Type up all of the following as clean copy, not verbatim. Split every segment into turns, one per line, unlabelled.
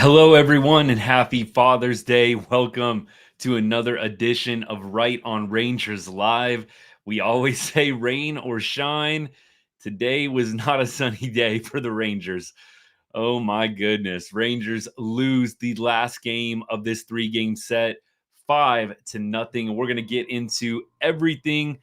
Hello, everyone, and happy Father's Day. Welcome to another edition of Right on Rangers Live. We always say rain or shine. Today was not a sunny day for the Rangers. Oh my goodness. Rangers lose the last game of this three-game set, 5-0. We're going to get into everything.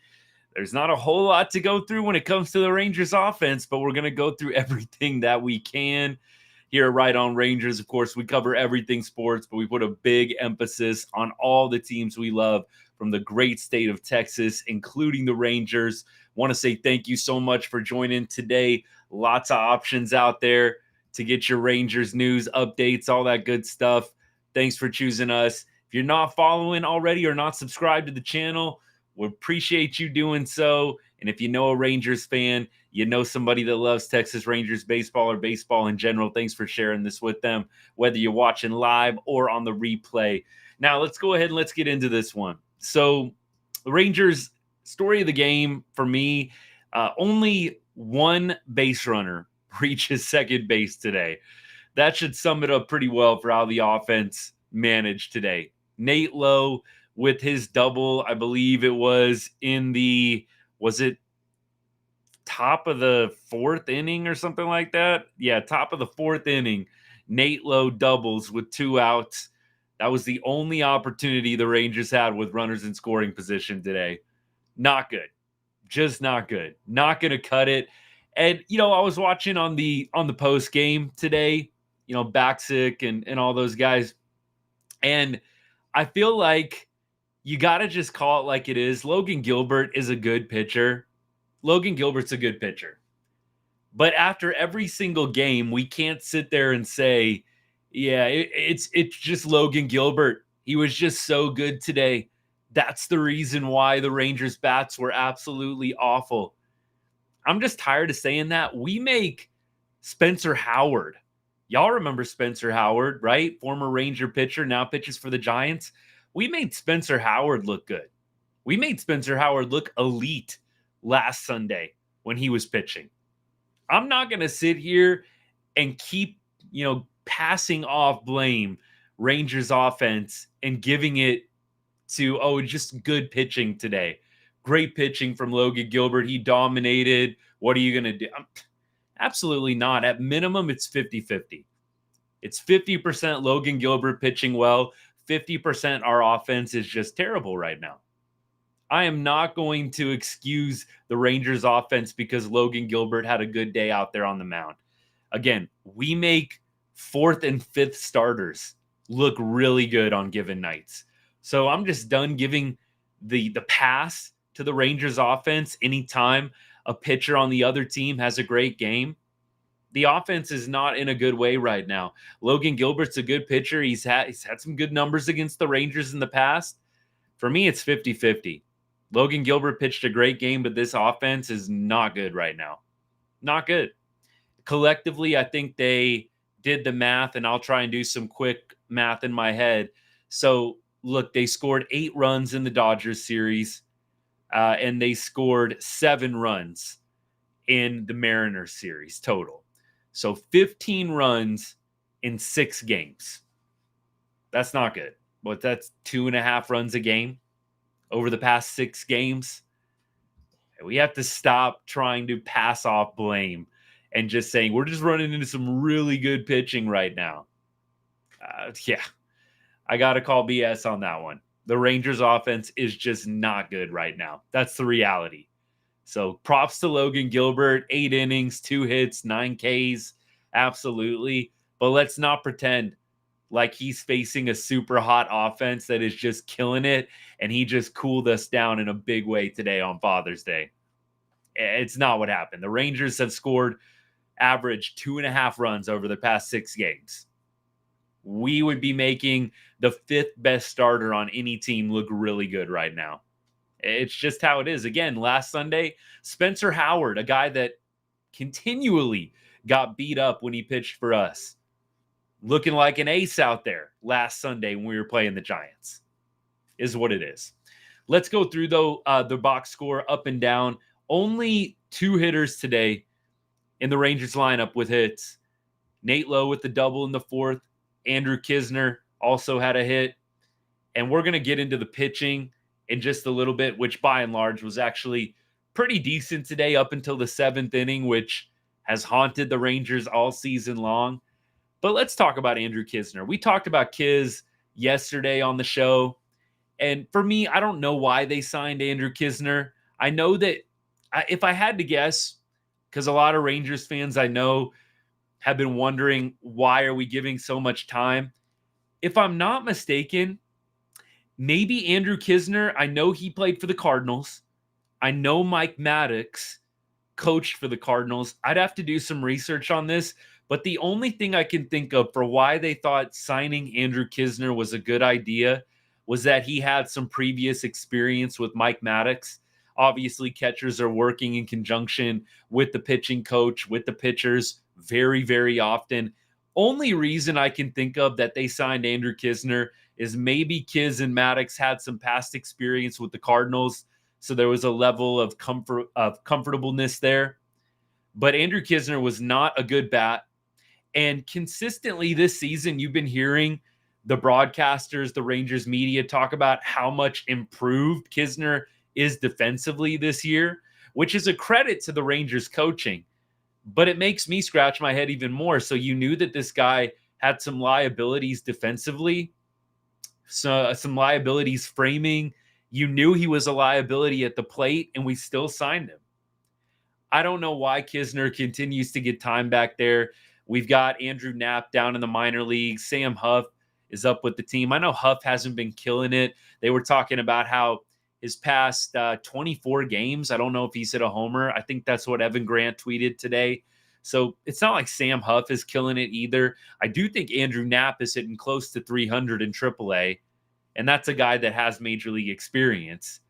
There's not a whole lot to go through when it comes to the Rangers offense, but we're going to go through everything that we can. Here at Right on Rangers, of course, we cover everything sports, but we put a big emphasis on all the teams we love from the great state of Texas, including the Rangers. Want to say thank you so much for joining today. Lots of options out there to get your Rangers news, updates, all that good stuff. Thanks for choosing us. If you're not following already or not subscribed to the channel, we appreciate you doing so. And if you know a Rangers fan, you know somebody that loves Texas Rangers baseball or baseball in general, thanks for sharing this with them, whether you're watching live or on the replay. Now, let's go ahead and let's get into this one. So, the Rangers story of the game for me, only one base runner reaches second base today. That should sum it up pretty well for how the offense managed today. Nate Lowe with his double, I believe it was was it top of the fourth inning or something like that? Yeah, top of the fourth inning. Nate Lowe doubles with 2 outs. That was the only opportunity the Rangers had with runners in scoring position today. Not good. Just not good. Not going to cut it. And I was watching on the post game today, Baxick and all those guys, and I feel like you got to just call it like it is. Logan Gilbert is a good pitcher. Logan Gilbert's a good pitcher. But after every single game, we can't sit there and say, yeah, it's just Logan Gilbert. He was just so good today. That's the reason why the Rangers bats were absolutely awful. I'm just tired of saying that. We make Spencer Howard. Y'all remember Spencer Howard, right? Former Ranger pitcher, now pitches for the Giants. We made Spencer Howard look good. We made Spencer Howard look elite last Sunday when he was pitching. I'm not going to sit here and keep, passing off blame Rangers offense and giving it to, just good pitching today. Great pitching from Logan Gilbert. He dominated. What are you going to do? Absolutely not. At minimum, it's 50-50. It's 50% Logan Gilbert pitching well. 50% our offense is just terrible right now. I am not going to excuse the Rangers offense because Logan Gilbert had a good day out there on the mound. Again, we make 4th and 5th starters look really good on given nights. So I'm just done giving the pass to the Rangers offense anytime a pitcher on the other team has a great game. The offense is not in a good way right now. Logan Gilbert's a good pitcher. He's had some good numbers against the Rangers in the past. For me, it's 50-50. Logan Gilbert pitched a great game, but this offense is not good right now. Not good. Collectively, I think they did the math, and I'll try and do some quick math in my head. So, look, they scored 8 runs in the Dodgers series, and they scored 7 runs in the Mariners series total. So 15 runs in 6 games. That's not good. But that's 2.5 runs a game over the past 6 games. We have to stop trying to pass off blame and just saying we're just running into some really good pitching right now. Yeah, I got to call BS on that one. The Rangers offense is just not good right now. That's the reality. So props to Logan Gilbert, 8 innings, 2 hits, 9 Ks. Absolutely. But let's not pretend like he's facing a super hot offense that is just killing it, and he just cooled us down in a big way today on Father's Day. It's not what happened. The Rangers have scored average 2.5 runs over the past 6 games. We would be making the 5th best starter on any team look really good right now. It's just how it is. Again, last Sunday, Spencer Howard, a guy that continually got beat up when he pitched for us, looking like an ace out there last Sunday when we were playing the Giants, is what it is. Let's go through, though, the box score up and down. Only 2 hitters today in the Rangers lineup with hits. Nate Lowe with the double in the 4th. Andrew Kisner also had a hit. And we're going to get into the pitching in just a little bit, which by and large was actually pretty decent today up until the 7th inning, which has haunted the Rangers all season long. But let's talk about Andrew Kisner. We talked about Kiz yesterday on the show. And for me, I don't know why they signed Andrew Kisner. I know that if I had to guess, because a lot of Rangers fans I know have been wondering, why are we giving so much time? If I'm not mistaken, maybe Andrew Kisner, I know he played for the Cardinals. I know Mike Maddox coached for the Cardinals. I'd have to do some research on this, but the only thing I can think of for why they thought signing Andrew Kisner was a good idea was that he had some previous experience with Mike Maddox. Obviously, catchers are working in conjunction with the pitching coach, with the pitchers very, very often. Only reason I can think of that they signed Andrew Kisner is maybe Kiz and Maddox had some past experience with the Cardinals, so there was a level of comfortableness there. But Andrew Kisner was not a good bat. And consistently this season, you've been hearing the broadcasters, the Rangers media talk about how much improved Kisner is defensively this year, which is a credit to the Rangers coaching. But it makes me scratch my head even more. So you knew that this guy had some liabilities defensively, so some liabilities framing. You knew he was a liability at the plate, and we still signed him. I don't know why Kisner continues to get time back there. We've got Andrew Knapp down in the minor leagues. Sam Huff is up with the team. I know Huff hasn't been killing it. They were talking about how his past 24 games, I don't know if he's hit a homer. I think that's what Evan Grant tweeted today. So it's not like Sam Huff is killing it either. I do think Andrew Knapp is hitting close to 300 in AAA, and that's a guy that has major league experience.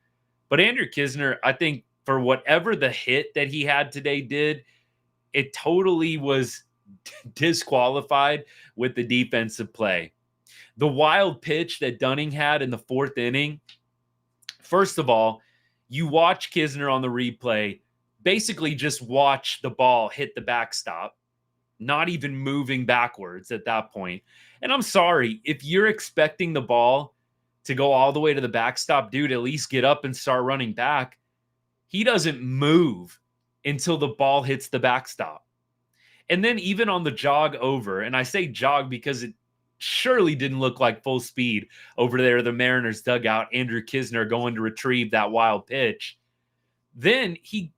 But Andrew Kisner, I think for whatever the hit that he had today did, it totally was disqualified with the defensive play. The wild pitch that Dunning had in the 4th inning, first of all, you watch Kisner on the replay, basically just watch the ball hit the backstop, not even moving backwards at that point. And I'm sorry, if you're expecting the ball to go all the way to the backstop, dude, at least get up and start running back. He doesn't move until the ball hits the backstop. And then even on the jog over, and I say jog because it surely didn't look like full speed over there, the Mariners dugout, Andrew Kisner going to retrieve that wild pitch. Then he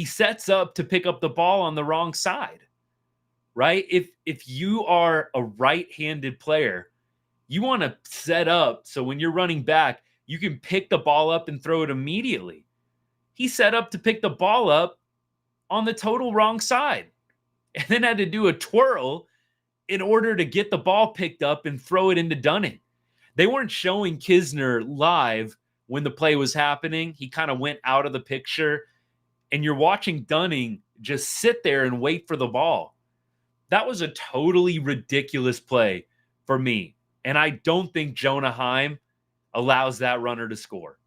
sets up to pick up the ball on the wrong side, right? If you are a right-handed player, you want to set up so when you're running back, you can pick the ball up and throw it immediately. He set up to pick the ball up on the total wrong side and then had to do a twirl in order to get the ball picked up and throw it into Dunning. They weren't showing Kisner live when the play was happening. He kind of went out of the picture, and you're watching Dunning just sit there and wait for the ball. That was a totally ridiculous play for me. And I don't think Jonah Heim allows that runner to score.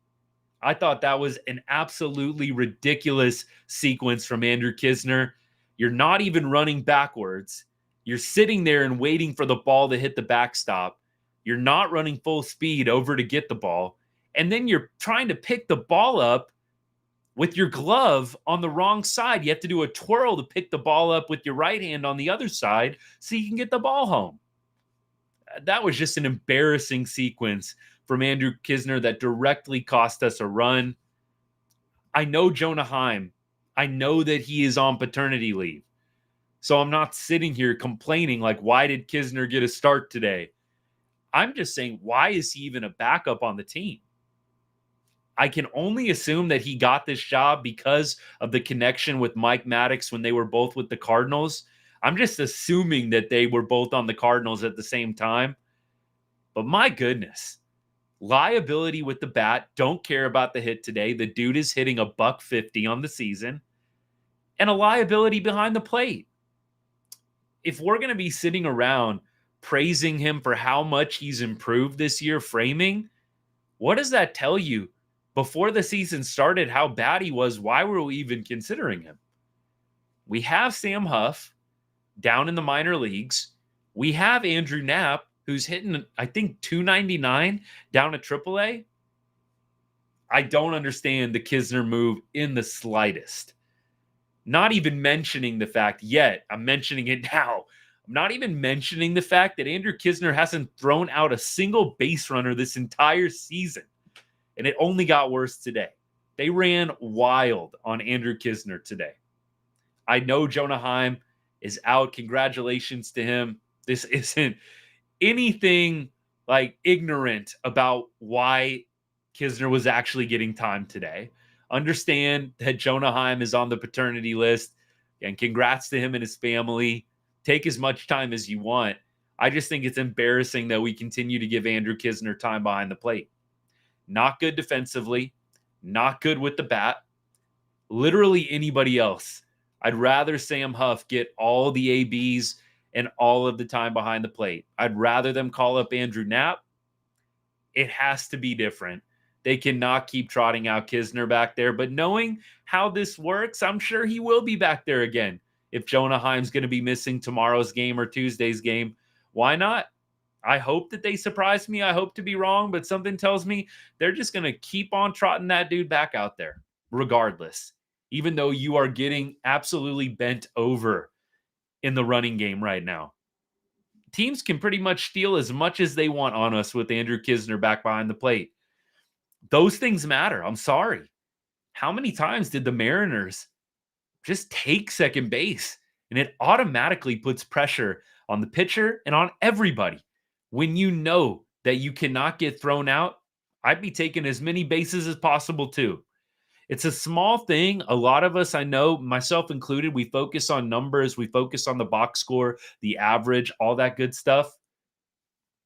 I thought that was an absolutely ridiculous sequence from Andrew Kisner. You're not even running backwards. You're sitting there and waiting for the ball to hit the backstop. You're not running full speed over to get the ball. And then you're trying to pick the ball up with your glove on the wrong side. You have to do a twirl to pick the ball up with your right hand on the other side so you can get the ball home. That was just an embarrassing sequence from Andrew Kisner that directly cost us a run. I know Jonah Heim. I know that he is on paternity leave. So I'm not sitting here complaining like, why did Kisner get a start today? I'm just saying, why is he even a backup on the team? I can only assume that he got this job because of the connection with Mike Maddox when they were both with the Cardinals. I'm just assuming that they were both on the Cardinals at the same time. But my goodness, liability with the bat. Don't care about the hit today. The dude is hitting a $150 on the season, and a liability behind the plate. If we're going to be sitting around praising him for how much he's improved this year framing, what does that tell you? Before the season started, how bad he was, why were we even considering him? We have Sam Huff down in the minor leagues. We have Andrew Knapp who's hitting, I think, 299 down at AAA. I don't understand the Kisner move in the slightest. Not even mentioning the fact yet, I'm mentioning it now. I'm not even mentioning the fact that Andrew Kisner hasn't thrown out a single base runner this entire season. And it only got worse today. They ran wild on Andrew Kisner today. I know Jonah Heim is out. Congratulations to him. This isn't anything like ignorant about why Kisner was actually getting time today. Understand that Jonah Heim is on the paternity list, and congrats to him and his family. Take as much time as you want. I just think it's embarrassing that we continue to give Andrew Kisner time behind the plate. Not good defensively, not good with the bat. Literally anybody else. I'd rather Sam Huff get all the ABs and all of the time behind the plate. I'd rather them call up Andrew Knapp. It has to be different. They cannot keep trotting out Kisner back there. But knowing how this works, I'm sure he will be back there again. If Jonah Heim's going to be missing tomorrow's game or Tuesday's game, why not? I hope that they surprise me. I hope to be wrong, but something tells me they're just going to keep on trotting that dude back out there, regardless, even though you are getting absolutely bent over in the running game right now. Teams can pretty much steal as much as they want on us with Andrew Kisner back behind the plate. Those things matter. I'm sorry. How many times did the Mariners just take second base? And it automatically puts pressure on the pitcher and on everybody. When you know that you cannot get thrown out, I'd be taking as many bases as possible too. It's a small thing. A lot of us, I know, myself included, we focus on numbers, we focus on the box score, the average, all that good stuff.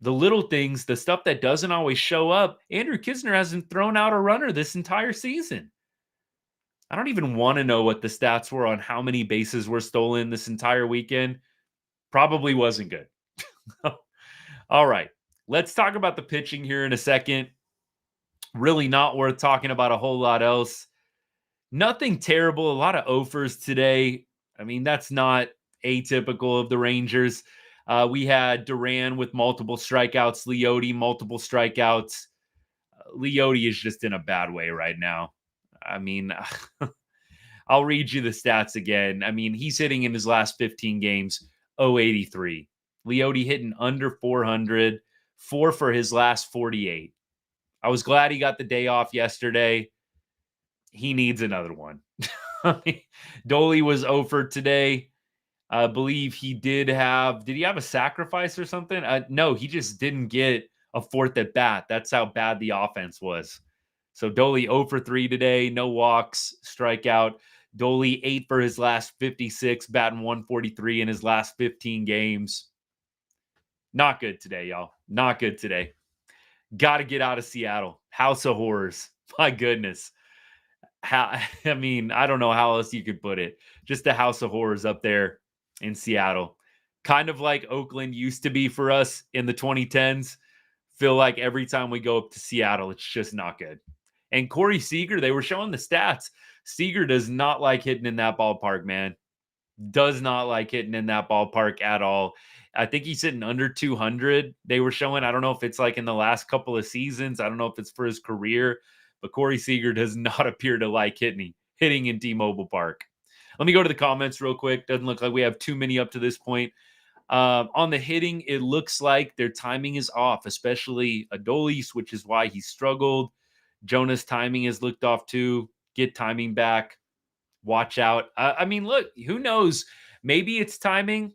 The little things, the stuff that doesn't always show up. Andrew Kisner hasn't thrown out a runner this entire season. I don't even want to know what the stats were on how many bases were stolen this entire weekend. Probably wasn't good. All right. Let's talk about the pitching here in a second. Really not worth talking about a whole lot else. Nothing terrible. A lot of offers today. I mean, that's not atypical of the Rangers. We had Duran with multiple strikeouts, Leote, multiple strikeouts. Leote is just in a bad way right now. I mean, I'll read you the stats again. I mean, he's hitting in his last 15 games, 083. Leote hitting under 400, 4 for his last 48. I was glad he got the day off yesterday. He needs another one. Dolly was over today. I believe he did he have a sacrifice or something? No, he just didn't get a fourth at bat. That's how bad the offense was. So Dolly 0 for 3 today, no walks, strikeout. Dolly 8 for his last 56, batting 143 in his last 15 games. Not good today, y'all. Not good today. Got to get out of Seattle. House of Horrors. My goodness. I mean, I don't know how else you could put it. Just a house of horrors up there in Seattle. Kind of like Oakland used to be for us in the 2010s. Feel like every time we go up to Seattle, it's just not good. And Corey Seager, they were showing the stats. Seager does not like hitting in that ballpark, man. Does not like hitting in that ballpark at all. I think he's hitting under 200. They were showing, I don't know if it's like in the last couple of seasons. I don't know if it's for his career, but Corey Seager does not appear to like hitting in T-Mobile Park. Let me go to the comments real quick. Doesn't look like we have too many up to this point. On the hitting, it looks like their timing is off, especially Adolis, which is why he struggled. Jonah's timing has looked off too. Get timing back. Watch out. I mean, look, who knows? Maybe it's timing.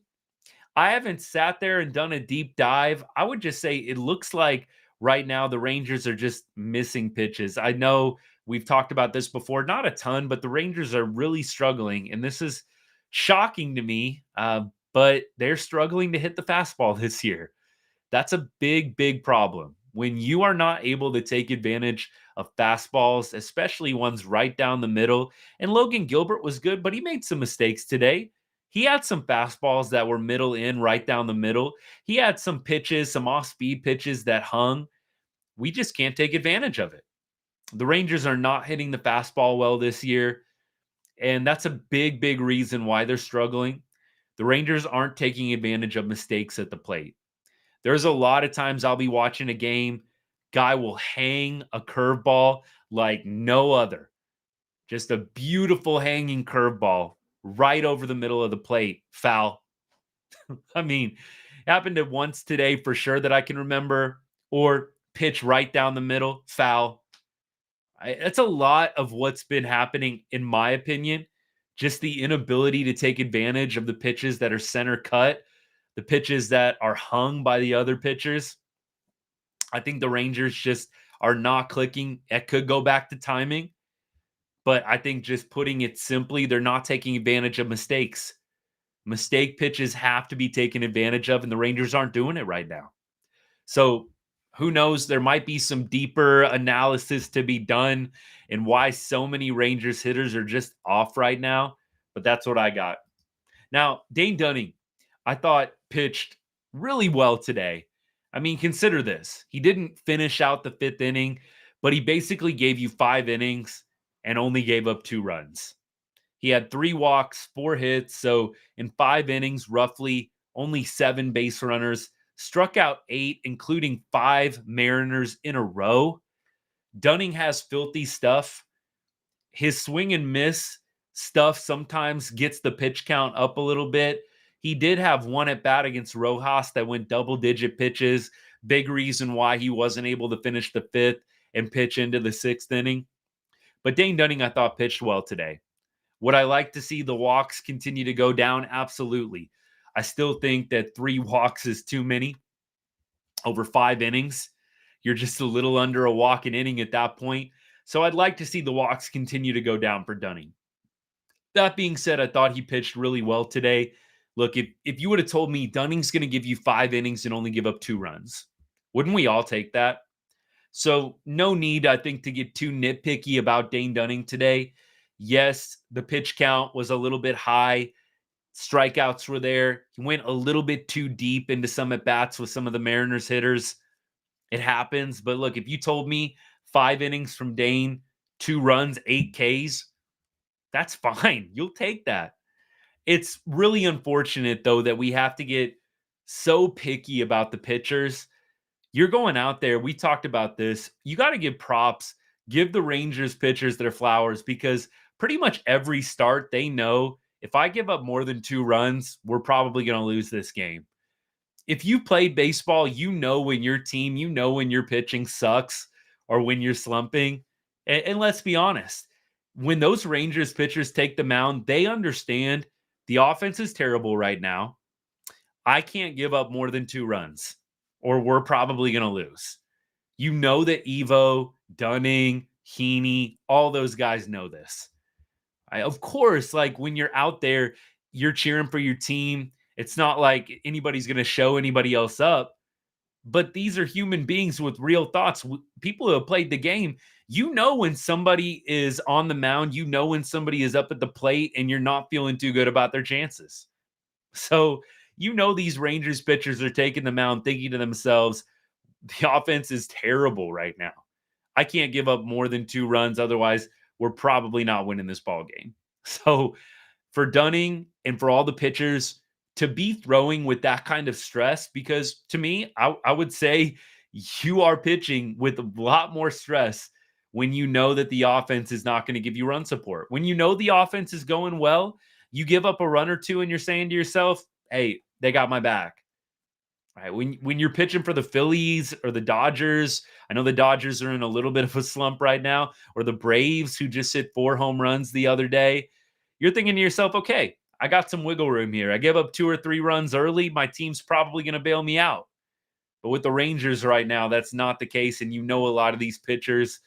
I haven't sat there and done a deep dive. I would just say it looks like right now the Rangers are just missing pitches. I know we've talked about this before, not a ton, but the Rangers are really struggling. And this is shocking to me, but they're struggling to hit the fastball this year. That's a big, big problem. When you are not able to take advantage of fastballs, especially ones right down the middle. And Logan Gilbert was good, but he made some mistakes today. He had some fastballs that were middle in, right down the middle. He had some pitches, some off-speed pitches that hung. We just can't take advantage of it. The Rangers are not hitting the fastball well this year, and that's a big, big reason why they're struggling. The Rangers aren't taking advantage of mistakes at the plate. There's a lot of times I'll be watching a game, guy will hang a curveball like no other. Just a beautiful hanging curveball right over the middle of the plate. Foul. I mean, happened to once today for sure that I can remember, or pitch right down the middle. Foul. That's a lot of what's been happening, in my opinion. Just the inability to take advantage of the pitches that are center cut, the pitches that are hung by the other pitchers. I think the Rangers just are not clicking. It could go back to timing, but I think just putting it simply, they're not taking advantage of mistakes. Mistake pitches have to be taken advantage of, and the Rangers aren't doing it right now. So who knows? There might be some deeper analysis to be done and why so many Rangers hitters are just off right now. But that's what I got. Now, Dane Dunning, I thought pitched really well today. I mean, consider this. He didn't finish out the fifth inning, but he basically gave you 5 innings and only gave up 2 runs. He had 3 walks, 4 hits. So in 5 innings, roughly only 7 base runners, struck out 8, including 5 Mariners in a row. Dunning has filthy stuff. His swing and miss stuff sometimes gets the pitch count up a little bit. He did have one at bat against Rojas that went double digit pitches. Big reason why he wasn't able to finish the fifth and pitch into the 6th inning. But Dane Dunning, I thought, pitched well today. Would I like to see the walks continue to go down? Absolutely. I still think that 3 walks is too many over 5 innings. You're just a little under a walk an inning at that point. So I'd like to see the walks continue to go down for Dunning. That being said, I thought he pitched really well today. Look, if you would have told me Dunning's going to give you 5 innings and only give up 2 runs, wouldn't we all take that? So no need, I think, to get too nitpicky about Dane Dunning today. Yes, the pitch count was a little bit high. Strikeouts were there. He went a little bit too deep into some at bats with some of the Mariners hitters. It happens. But look, if you told me 5 innings from Dane, 2 runs, 8 Ks, that's fine. You'll take that. It's really unfortunate, though, that we have to get so picky about the pitchers. You're going out there. We talked about this. You got to give props, give the Rangers pitchers their flowers, because pretty much every start they know if I give up more than 2 runs, we're probably going to lose this game. If you played baseball, you know when your team, you know when your pitching sucks or when you're slumping. And let's be honest, when those Rangers pitchers take the mound, they understand the offense is terrible right now. I can't give up more than 2 runs or we're probably going to lose. You know that Evo, Dunning, Heaney, all those guys know this. Of course, like when you're out there, you're cheering for your team. It's not like anybody's going to show anybody else up, but these are human beings with real thoughts. People who have played the game, you know when somebody is on the mound, you know when somebody is up at the plate and you're not feeling too good about their chances. So, you know these Rangers pitchers are taking the mound thinking to themselves, the offense is terrible right now. I can't give up more than 2 runs. Otherwise, we're probably not winning this ball game. So for Dunning and for all the pitchers to be throwing with that kind of stress, because to me, I would say you are pitching with a lot more stress when you know that the offense is not going to give you run support. When you know the offense is going well, you give up a run or two and you're saying to yourself, hey, they got my back. Right. When you're pitching for the Phillies or the Dodgers, I know the Dodgers are in a little bit of a slump right now, or the Braves who just hit 4 home runs the other day. You're thinking to yourself, okay, I got some wiggle room here. I give up 2 or 3 runs early. My team's probably going to bail me out. But with the Rangers right now, that's not the case. And you know, a lot of these pitchers,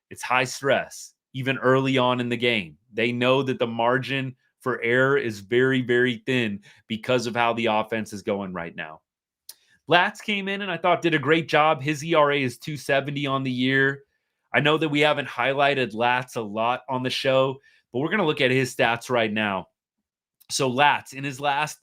it's high stress, even early on in the game. They know that the margin for error is very, very thin because of how the offense is going right now. Latz came in and I thought did a great job. His ERA is 270 on the year. I know that we haven't highlighted Latz a lot on the show, but we're going to look at his stats right now. So Latz, in his last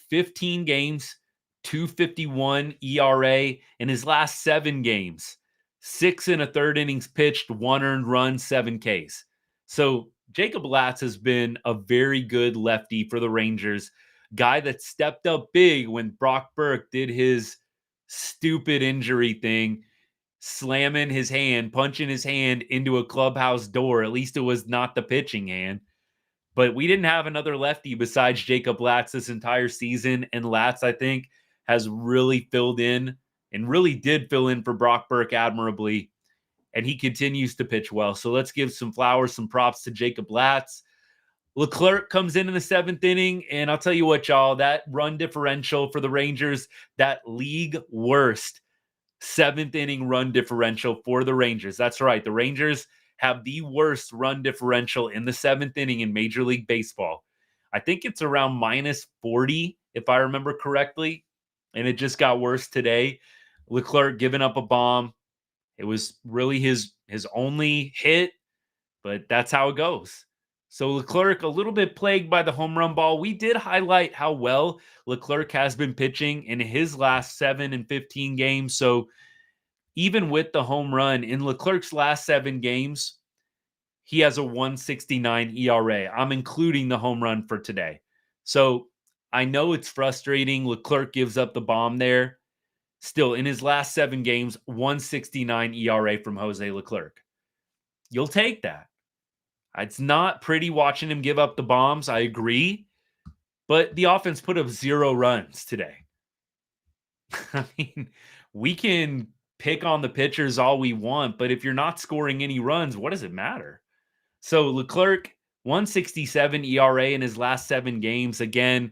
15 games, 251 ERA. In his last 7 games, 6 1/3 innings pitched, 1 earned run, 7 Ks. So Jacob Latz has been a very good lefty for the Rangers. Guy that stepped up big when Brock Burke did his stupid injury thing, slamming his hand, punching his hand into a clubhouse door. At least it was not the pitching hand. But we didn't have another lefty besides Jacob Latz this entire season. And Latz, I think, has really filled in and really did fill in for Brock Burke admirably. And he continues to pitch well. So let's give some flowers, some props to Jacob Latz. Leclerc comes in the 7th inning, and I'll tell you what, y'all, that run differential for the Rangers, that league worst 7th inning run differential for the Rangers. That's right. The Rangers have the worst run differential in the 7th inning in Major League Baseball. I think it's around minus 40, if I remember correctly, and it just got worse today. Leclerc giving up a bomb. It was really his only hit, but that's how it goes. So Leclerc, a little bit plagued by the home run ball. We did highlight how well Leclerc has been pitching in his last 7 and 15 games. So even with the home run, in Leclerc's last 7 games, he has a 169 ERA. I'm including the home run for today. So I know it's frustrating. Leclerc gives up the bomb there. Still, in his last 7 games, 169 ERA from Jose Leclerc. You'll take that. It's not pretty watching him give up the bombs. I agree. But the offense put up 0 runs today. I mean, we can pick on the pitchers all we want, but if you're not scoring any runs, what does it matter? So Leclerc, 167 ERA in his last 7 games. Again,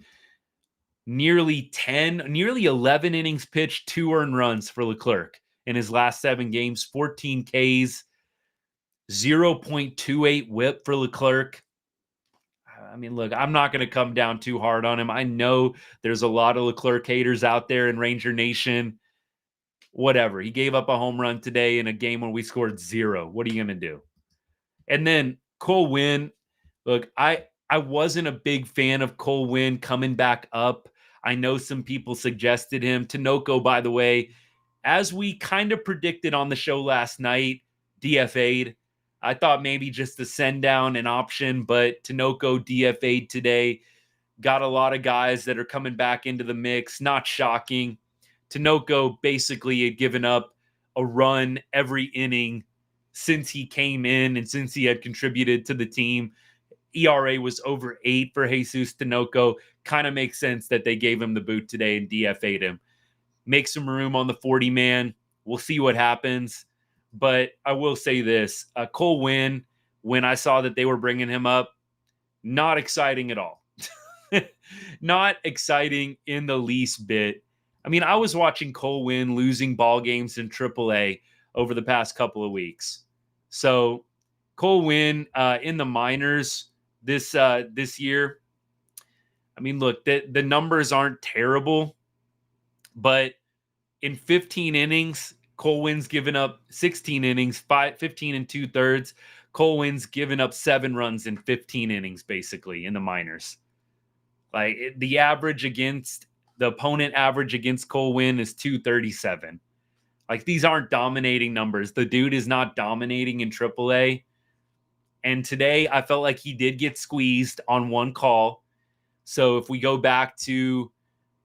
nearly 11 innings pitched, 2 earned runs for Leclerc in his last 7 games, 14 Ks, 0.28 whip for Leclerc. I mean, look, I'm not going to come down too hard on him. I know there's a lot of Leclerc haters out there in Ranger Nation. Whatever. He gave up a home run today in a game when we scored 0. What are you going to do? And then Cole Winn. Look, I wasn't a big fan of Cole Winn coming back up. I know some people suggested him. Tinoco, by the way, as we kind of predicted on the show last night, DFA'd. I thought maybe just to send down an option, but Tinoco DFA'd today. Got a lot of guys that are coming back into the mix. Not shocking. Tinoco basically had given up a run every inning since he came in and since he had contributed to the team. ERA was over 8 for Jesus Tinoco. Kind of makes sense that they gave him the boot today and DFA'd him. Make some room on the 40-man. We'll see what happens. But I will say this. Cole Winn, when I saw that they were bringing him up, not exciting at all. Not exciting in the least bit. I mean, I was watching Cole Winn losing ball games in AAA over the past couple of weeks. So Cole Winn in the minors this year. I mean, look, the numbers aren't terrible, but in 15 innings, Cole Winn's given up 16 innings, 15 and 2/3. Cole Winn's given up 7 runs in 15 innings, basically, in the minors. Like the opponent average against Cole Winn is 237. Like these aren't dominating numbers. The dude is not dominating in AAA. And today I felt like he did get squeezed on one call. So if we go back to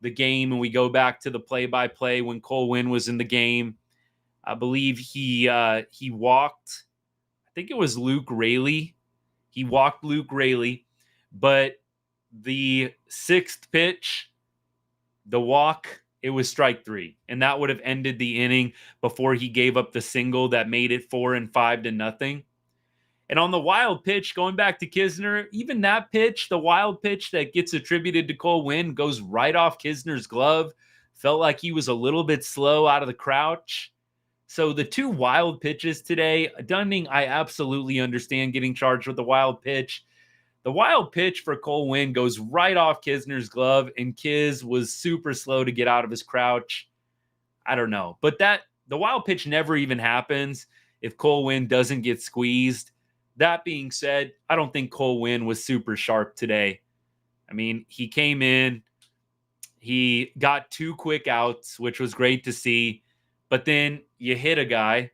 the game and we go back to the play-by-play when Cole Winn was in the game, I believe he walked. I think it was Luke Raley. He walked Luke Raley, but the 6th pitch, the walk, it was strike 3, and that would have ended the inning before he gave up the single that made it 4-5-0. And on the wild pitch, going back to Kisner, even that pitch, the wild pitch that gets attributed to Cole Winn, goes right off Kisner's glove. Felt like he was a little bit slow out of the crouch. So the 2 wild pitches today, Dunning, I absolutely understand getting charged with the wild pitch. The wild pitch for Cole Winn goes right off Kisner's glove, and Kis was super slow to get out of his crouch. I don't know. But the wild pitch never even happens if Cole Winn doesn't get squeezed. That being said, I don't think Cole Winn was super sharp today. I mean, he came in, he got 2 quick outs, which was great to see. But then you hit a guy,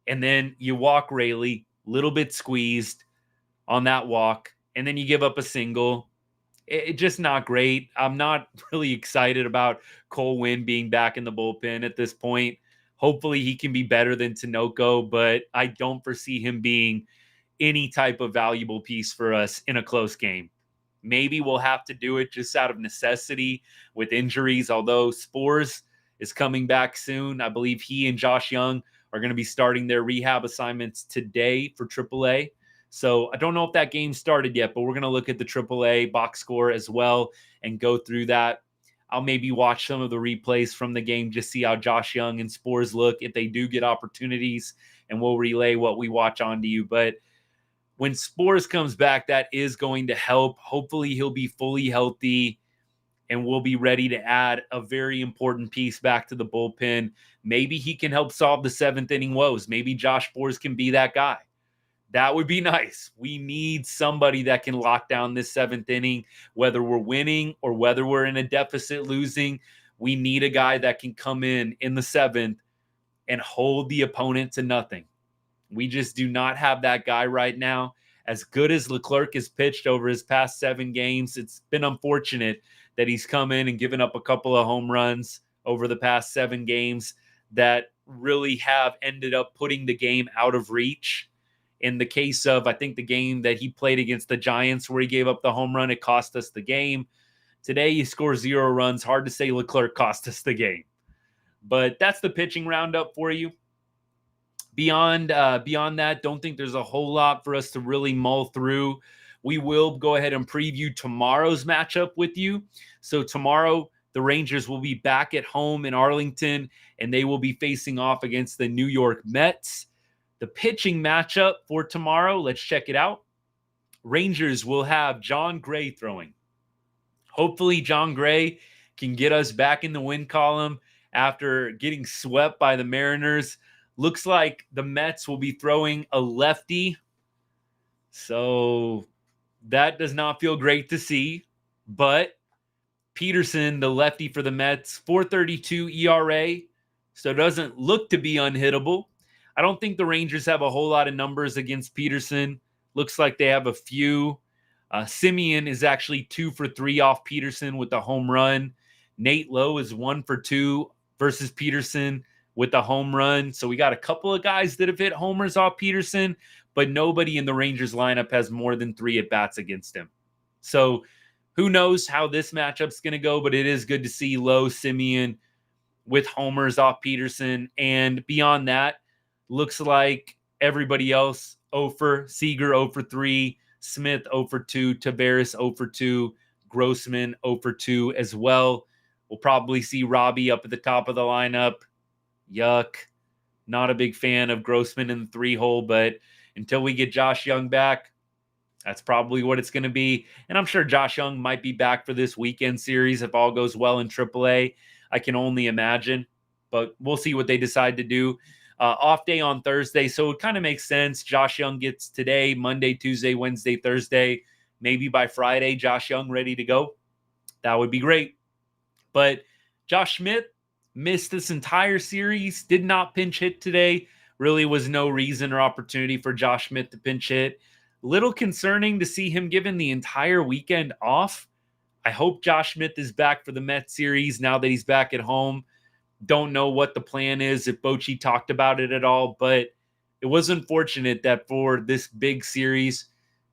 and then you walk Raley, little bit squeezed on that walk, and then you give up a single. just not great. I'm not really excited about Cole Winn being back in the bullpen at this point. Hopefully he can be better than Tinoco, but I don't foresee him being any type of valuable piece for us in a close game. Maybe we'll have to do it just out of necessity with injuries, although Spores is coming back soon. I believe he and Josh Young are going to be starting their rehab assignments today for AAA. So I don't know if that game started yet, but we're going to look at the AAA box score as well and go through that. I'll maybe watch some of the replays from the game, just see how Josh Young and Spores look if they do get opportunities, and we'll relay what we watch onto you. But when Spores comes back, that is going to help. Hopefully he'll be fully healthy and we'll be ready to add a very important piece back to the bullpen. Maybe he can help solve the seventh inning woes. Maybe Josh Spores can be that guy. That would be nice. We need somebody that can lock down this seventh inning, whether we're winning or whether we're in a deficit losing. We need a guy that can come in the seventh and hold the opponent to nothing. We just do not have that guy right now. As good as Leclerc has pitched over his past 7 games, it's been unfortunate that he's come in and given up a couple of home runs over the past 7 games that really have ended up putting the game out of reach. In the case of, I think, the game that he played against the Giants where he gave up the home run, it cost us the game. Today, he scores 0 runs. Hard to say Leclerc cost us the game. But that's the pitching roundup for you. Beyond that, don't think there's a whole lot for us to really mull through. We will go ahead and preview tomorrow's matchup with you. So tomorrow, the Rangers will be back at home in Arlington, and they will be facing off against the New York Mets. The pitching matchup for tomorrow, let's check it out. Rangers will have John Gray throwing. Hopefully, John Gray can get us back in the win column after getting swept by the Mariners. Looks like the Mets will be throwing a lefty. So that does not feel great to see. But Peterson, the lefty for the Mets, 4.32 ERA. So it doesn't look to be unhittable. I don't think the Rangers have a whole lot of numbers against Peterson. Looks like they have a few. Simeon is actually 2 for 3 off Peterson with a home run. Nate Lowe is 1 for 2 versus Peterson with a home run. So we got a couple of guys that have hit homers off Peterson, but nobody in the Rangers lineup has more than 3 at-bats against him. So who knows how this matchup's going to go, but it is good to see Lowe, Simeon with homers off Peterson. And beyond that, looks like everybody else, 0 for Seager, 0 for 3, Smith, 0 for 2, Taveras, 0 for 2, Grossman, 0 for 2 as well. We'll probably see Robbie up at the top of the lineup. Yuck. Not a big fan of Grossman in the 3-hole, but until we get Josh Young back, that's probably what it's going to be. And I'm sure Josh Young might be back for this weekend series if all goes well in AAA. I can only imagine, but we'll see what they decide to do. Off day on Thursday, so it kind of makes sense. Josh Young gets today, Monday, Tuesday, Wednesday, Thursday. Maybe by Friday, Josh Young ready to go. That would be great. But Josh Smith missed this entire series, did not pinch hit today. Really was no reason or opportunity for Josh Smith to pinch hit. Little concerning to see him given the entire weekend off. I hope Josh Smith is back for the Mets series now that he's back at home. Don't know what the plan is, if Bochy talked about it at all, but it was unfortunate that for this big series,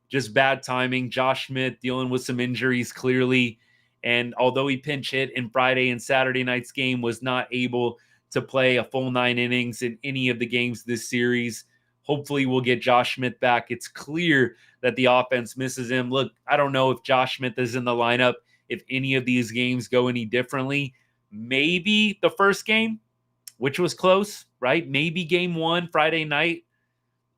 just bad timing. Josh Smith dealing with some injuries clearly. And although he pinch hit in Friday and Saturday night's game, was not able to play a full 9 innings in any of the games this series. Hopefully we'll get Josh Smith back. It's clear that the offense misses him. Look, I don't know if Josh Smith is in the lineup, if any of these games go any differently. Maybe the first game, which was close, right? Maybe game 1, Friday night.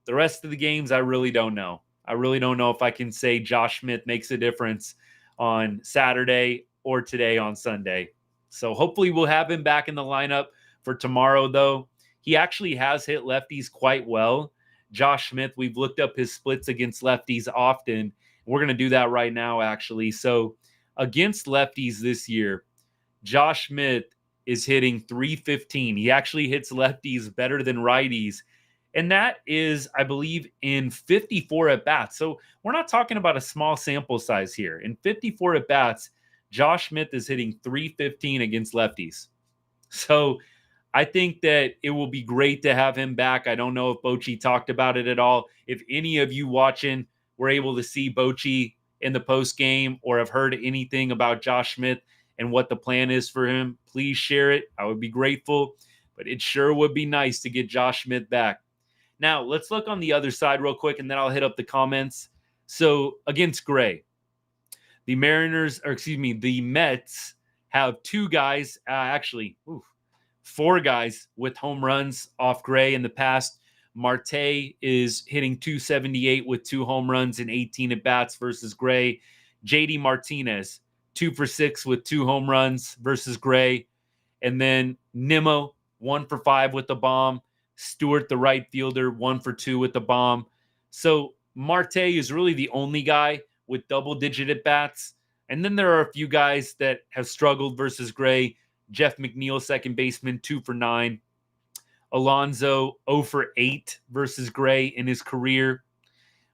The rest of the games, I really don't know. I really don't know if I can say Josh Smith makes a difference on Saturday or today on Sunday. So hopefully we'll have him back in the lineup for tomorrow, though. He actually has hit lefties quite well. Josh Smith, we've looked up his splits against lefties often. We're going to do that right now, actually. So against lefties this year, Josh Smith is hitting .315. He actually hits lefties better than righties. And that is, I believe, in 54 at bats. So we're not talking about a small sample size here. In 54 at bats, Josh Smith is hitting 315 against lefties. So I think that it will be great to have him back. I don't know if Bochy talked about it at all. If any of you watching were able to see Bochy in the post game or have heard anything about Josh Smith and what the plan is for him, please share it. I would be grateful. But it sure would be nice to get Josh Smith back. Now, let's look on the other side real quick, and then I'll hit up the comments. So, against Gray, the the Mets have two guys, four guys with home runs off Gray in the past. Marte is hitting 278 with 2 home runs in 18 at bats versus Gray. JD Martinez, 2 for 6 with 2 home runs versus Gray. And then Nimmo, 1 for 5 with the bomb. Stewart, the right fielder, 1 for 2 with the bomb. So Marte is really the only guy with double-digit at-bats. And then there are a few guys that have struggled versus Gray. Jeff McNeil, second baseman, 2 for 9. Alonso, 0 for 8 versus Gray in his career.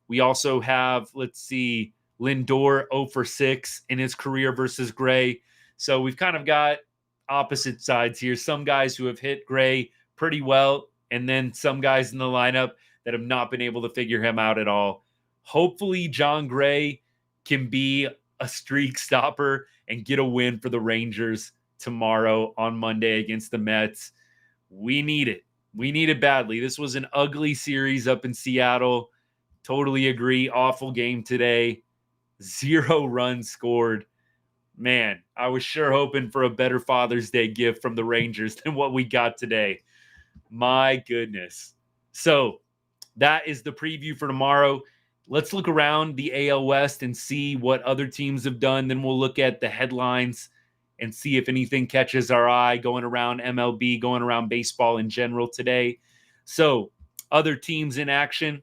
We also have, Lindor, 0 for 6 in his career versus Gray. So we've kind of got opposite sides here. Some guys who have hit Gray pretty well, and then some guys in the lineup that have not been able to figure him out at all. Hopefully, John Gray can be a streak stopper and get a win for the Rangers tomorrow on Monday against the Mets. We need it. We need it badly. This was an ugly series up in Seattle. Totally agree. Awful game today. 0 runs scored. Man, I was sure hoping for a better Father's Day gift from the Rangers than what we got today. My goodness. So that is the preview for tomorrow. Let's look around the AL West and see what other teams have done. Then we'll look at the headlines and see if anything catches our eye going around MLB, going around baseball in general today. So other teams in action.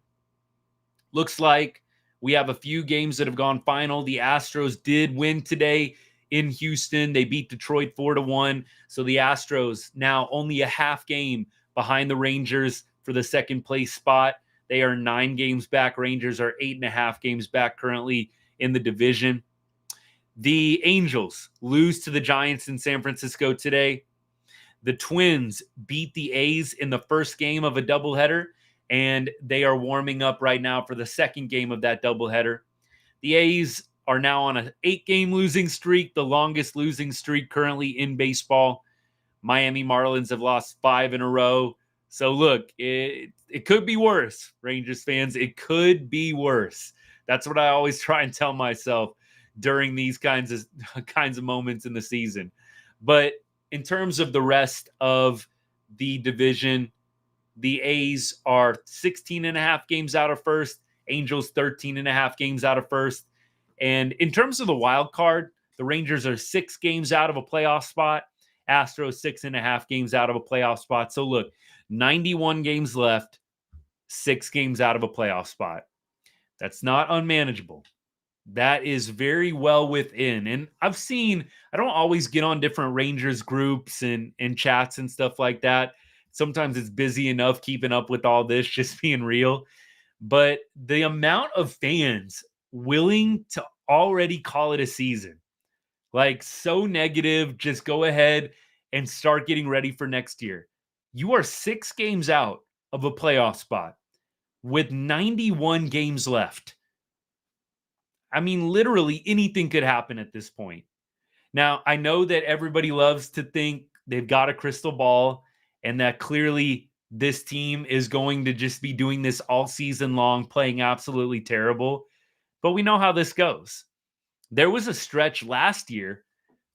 Looks like we have a few games that have gone final. The Astros did win today in Houston. They beat Detroit 4-1. So the Astros now only a half game behind the Rangers for the second place spot. They are 9 games back. Rangers are 8.5 games back currently in the division. The Angels lose to the Giants in San Francisco today. The Twins beat the A's in the first game of a doubleheader, and they are warming up right now for the second game of that doubleheader. The A's are now on an 8-game losing streak, the longest losing streak currently in baseball. Miami Marlins have lost 5 in a row. So look, it could be worse, Rangers fans. It could be worse. That's what I always try and tell myself during these kinds of moments in the season. But in terms of the rest of the division, the A's are 16.5 games out of first, Angels 13.5 games out of first. And in terms of the wild card, the Rangers are 6 games out of a playoff spot, Astros 6.5 games out of a playoff spot. So look, 91 games left, 6 games out of a playoff spot. That's not unmanageable. That is very well within. And I don't always get on different Rangers groups and chats and stuff like that. Sometimes it's busy enough keeping up with all this, just being real. But the amount of fans willing to already call it a season, like so negative, just go ahead and start getting ready for next year. You are 6 games out of a playoff spot with 91 games left. I mean, literally anything could happen at this point. Now, I know that everybody loves to think they've got a crystal ball and that clearly this team is going to just be doing this all season long, playing absolutely terrible. But we know how this goes. There was a stretch last year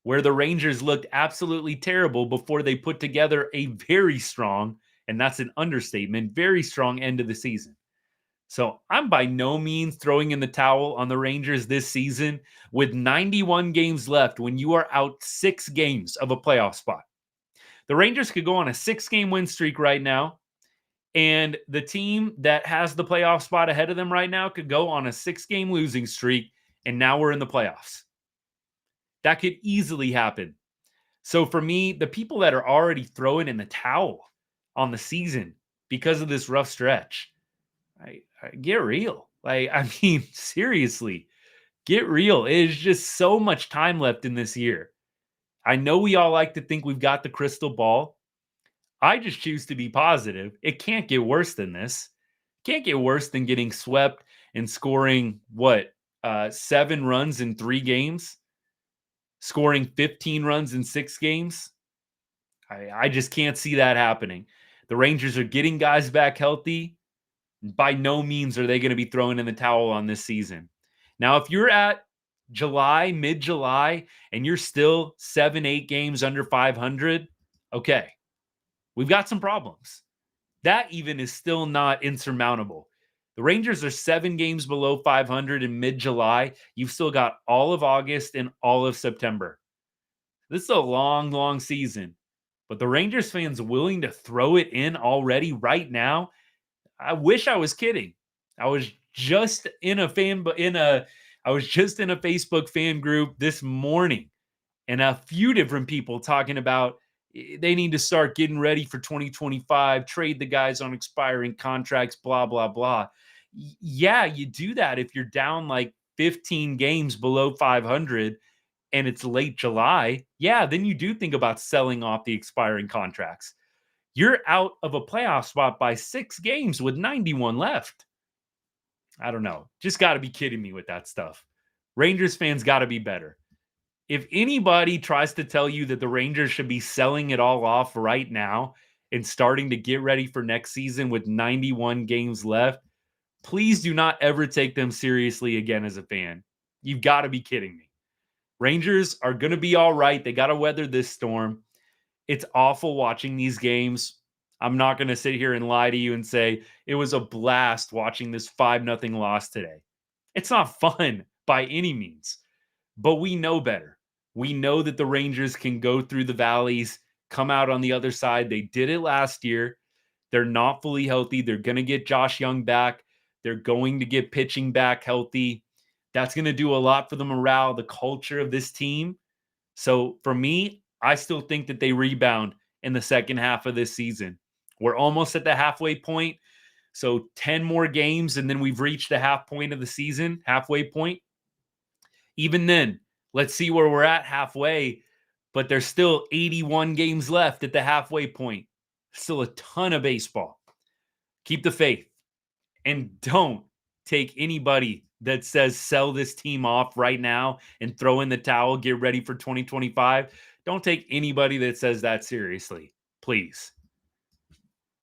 where the Rangers looked absolutely terrible before they put together a very strong, and that's an understatement, very strong end of the season. So I'm by no means throwing in the towel on the Rangers this season with 91 games left when you are out 6 games of a playoff spot. The Rangers could go on a 6-game win streak right now, and the team that has the playoff spot ahead of them right now could go on a 6-game losing streak, and now we're in the playoffs. That could easily happen. So for me, the people that are already throwing in the towel on the season, because of this rough stretch. Get real. Seriously, get real. It is just so much time left in this year. I know we all like to think we've got the crystal ball. I just choose to be positive. It can't get worse than this. Can't get worse than getting swept and scoring 7 runs in 3 games, scoring 15 runs in 6 games. I just can't see that happening. The Rangers are getting guys back healthy. By no means are they going to be throwing in the towel on this season. Now, if you're at July, mid-July, and you're still 7, 8 games under 500, okay, we've got some problems. That even is still not insurmountable. The Rangers are 7 games below 500 in mid-July. You've still got all of August and all of September. This is a long, long season. But the Rangers fans willing to throw it in already right now, I wish I was kidding. I was just in a Facebook fan group this morning, and a few different people talking about they need to start getting ready for 2025, trade the guys on expiring contracts, blah, blah, blah. Yeah, you do that if you're down like 15 games below 500 and it's late July. Yeah, then you do think about selling off the expiring contracts. You're out of a playoff spot by 6 games with 91 left. I don't know. Just got to be kidding me with that stuff. Rangers fans got to be better. If anybody tries to tell you that the Rangers should be selling it all off right now and starting to get ready for next season with 91 games left, please do not ever take them seriously again as a fan. You've got to be kidding me. Rangers are going to be all right. They got to weather this storm. It's awful watching these games. I'm not going to sit here and lie to you and say it was a blast watching this 5-0 loss today. It's not fun by any means, but we know better. We know that the Rangers can go through the valleys, come out on the other side. They did it last year. They're not fully healthy. They're going to get Josh Young back. They're going to get pitching back healthy. That's going to do a lot for the morale, the culture of this team. So for me, I still think that they rebound in the second half of this season. We're almost at the halfway point. So 10 more games, and then we've reached the half point of the season, halfway point. Even then, let's see where we're at halfway. But there's still 81 games left at the halfway point. Still a ton of baseball. Keep the faith. And don't take anybody that says sell this team off right now and throw in the towel, get ready for 2025. Don't take anybody that says that seriously, please.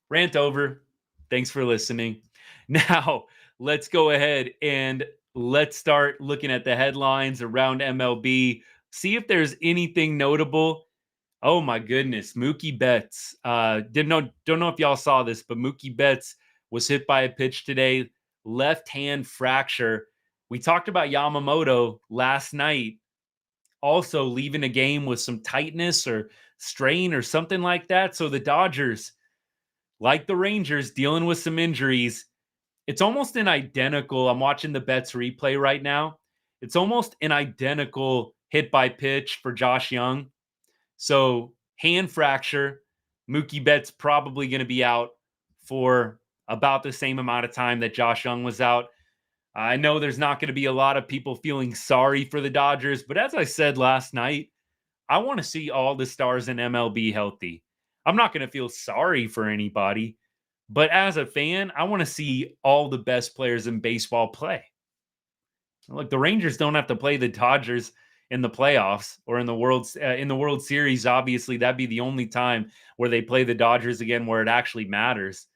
Rant over. Thanks for listening. Now, let's go ahead and let's start looking at the headlines around MLB. See if there's anything notable. Oh my goodness, Mookie Betts. Don't know if y'all saw this, but Mookie Betts was hit by a pitch today, left hand fracture. We talked about Yamamoto last night, also leaving a game with some tightness or strain or something like that. So the Dodgers, like the Rangers, dealing with some injuries. It's almost an identical. I'm watching the Betts replay right now. It's almost an identical hit by pitch for Josh Young. So hand fracture, Mookie Betts probably going to be out for about the same amount of time that Josh Young was out. I know there's not going to be a lot of people feeling sorry for the Dodgers, but as I said last night, I want to see all the stars in MLB healthy. I'm not going to feel sorry for anybody, but as a fan, I want to see all the best players in baseball play. Look, the Rangers don't have to play the Dodgers in the playoffs or in the World Series. Obviously, that'd be the only time where they play the Dodgers again, where it actually matters.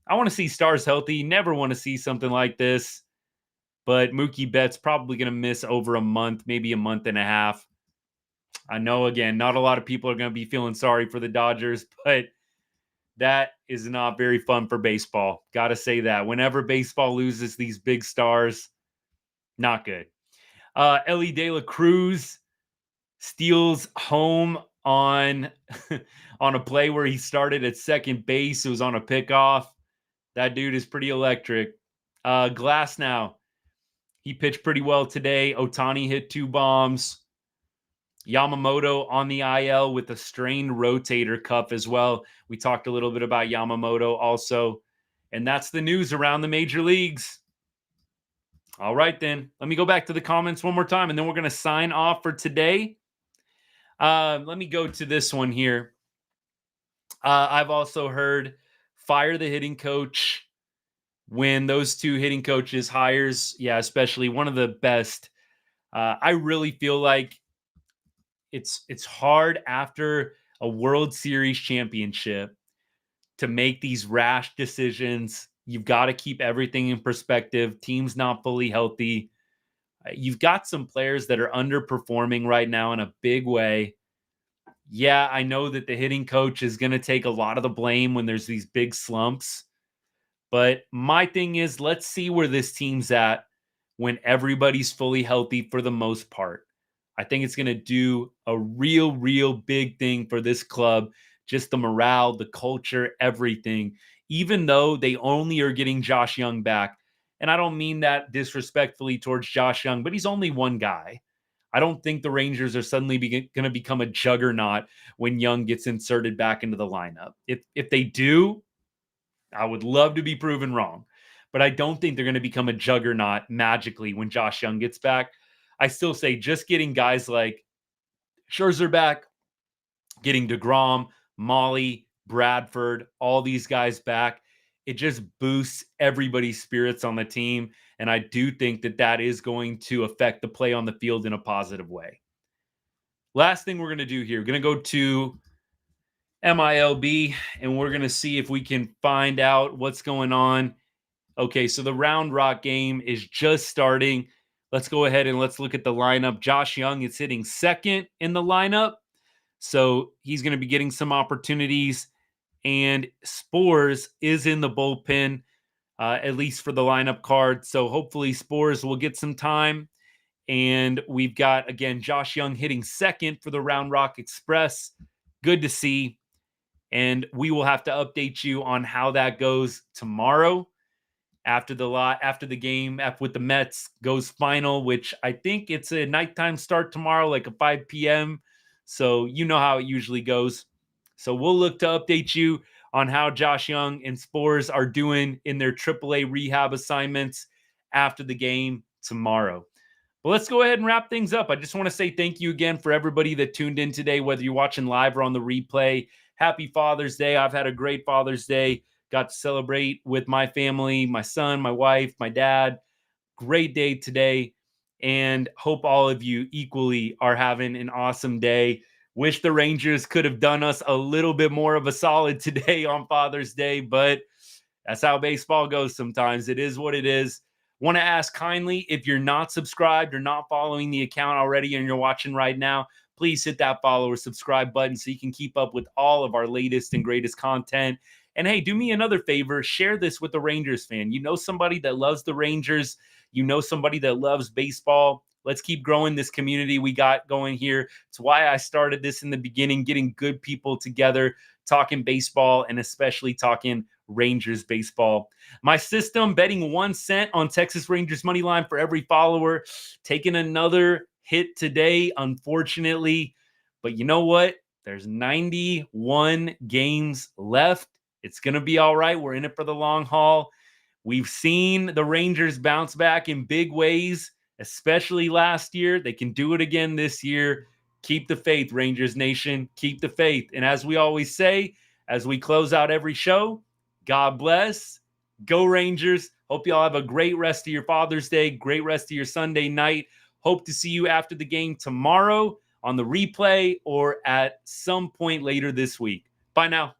I want to see stars healthy. Never want to see something like this. But Mookie Betts probably going to miss over a month, maybe a month and a half. I know, again, not a lot of people are going to be feeling sorry for the Dodgers, but that is not very fun for baseball. Got to say that. Whenever baseball loses these big stars, not good. Ellie De La Cruz steals home on on a play where he started at second base. It was on a pickoff. That dude is pretty electric. Glass now. He pitched pretty well today. Ohtani hit 2 bombs. Yamamoto on the IL with a strained rotator cuff as well. We talked a little bit about Yamamoto also. And that's the news around the major leagues. All right, then. Let me go back to the comments one more time, and then we're going to sign off for today. Let me go to this one here. I've also heard fire the hitting coach when those two hitting coaches hires, especially one of the best. I really feel like it's hard after a World Series championship to make these rash decisions. You've got to keep everything in perspective. Team's not fully healthy. You've got some players that are underperforming right now in a big way. Yeah, I know that the hitting coach is going to take a lot of the blame when there's these big slumps. But my thing is, let's see where this team's at when everybody's fully healthy for the most part. I think it's going to do a real big thing for this club, just the morale, the culture, everything, even though they only are getting Josh Young back. And I don't mean that disrespectfully towards Josh Young, but he's only one guy. I don't think the Rangers are suddenly going to become a juggernaut when Young gets inserted back into the lineup. If they do, I would love to be proven wrong, but I don't think they're going to become a juggernaut magically when Josh Young gets back. I still say just getting guys like Scherzer back, getting DeGrom, Molly, Bradford, all these guys back, it just boosts everybody's spirits on the team. And I do think that that is going to affect the play on the field in a positive way. Last thing we're going to do here, we're going to go to MILB, and we're going to see if we can find out what's going on. Okay, so the Round Rock game is just starting. Let's go ahead and let's look at the lineup. Josh Young is hitting second in the lineup, so he's going to be getting some opportunities. And Spores is in the bullpen, at least for the lineup card. So hopefully Spores will get some time. And we've got, again, Josh Young hitting second for the Round Rock Express. Good to see. And we will have to update you on how that goes tomorrow after the game with the Mets goes final, which I think it's a nighttime start tomorrow, like a 5 p.m. So you know how it usually goes. So we'll look to update you on how Josh Young and Spores are doing in their AAA rehab assignments after the game tomorrow. But let's go ahead and wrap things up. I just want to say thank you again for everybody that tuned in today, whether you're watching live or on the replay. Happy Father's Day. I've had a great Father's Day. Got to celebrate with my family, my son, my wife, my dad. Great day today. And hope all of you equally are having an awesome day. Wish the Rangers could have done us a little bit more of a solid today on Father's Day, but that's how baseball goes sometimes. It is what it is. Want to ask kindly, if you're not subscribed or not following the account already and you're watching right now, please hit that follow or subscribe button so you can keep up with all of our latest and greatest content. And hey, do me another favor, share this with a Rangers fan. You know somebody that loves the Rangers. You know somebody that loves baseball. Let's keep growing this community we got going here. It's why I started this in the beginning, getting good people together, talking baseball, and especially talking Rangers baseball. My system, betting 1 cent on Texas Rangers money line for every follower, taking another hit today, unfortunately. But you know what? There's 91 games left. It's going to be all right. We're in it for the long haul. We've seen the Rangers bounce back in big ways, especially last year. They can do it again this year. Keep the faith, Rangers Nation. Keep the faith. And as we always say, as we close out every show, God bless. Go Rangers. Hope you all have a great rest of your Father's Day, great rest of your Sunday night. Hope to see you after the game tomorrow on the replay or at some point later this week. Bye now.